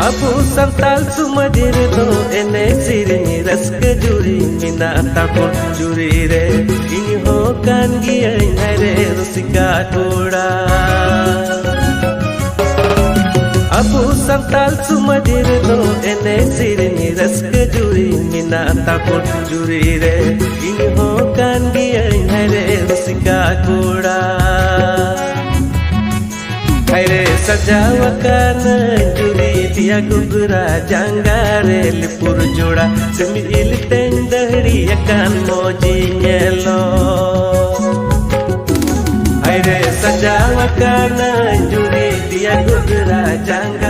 Abu santal sumadir do ene sirni rask juri mina tapur juri re ini ho kan giya hare rusika toda Abu santal sumadir do ene sirni rask juri mina tapur juri re ini ho kan giya hare rusika toda Hare sajawakan juri dia gugura janggare lipur joda semil tendari akan moji nyelo Hare sajawakan juri dia gugura janggare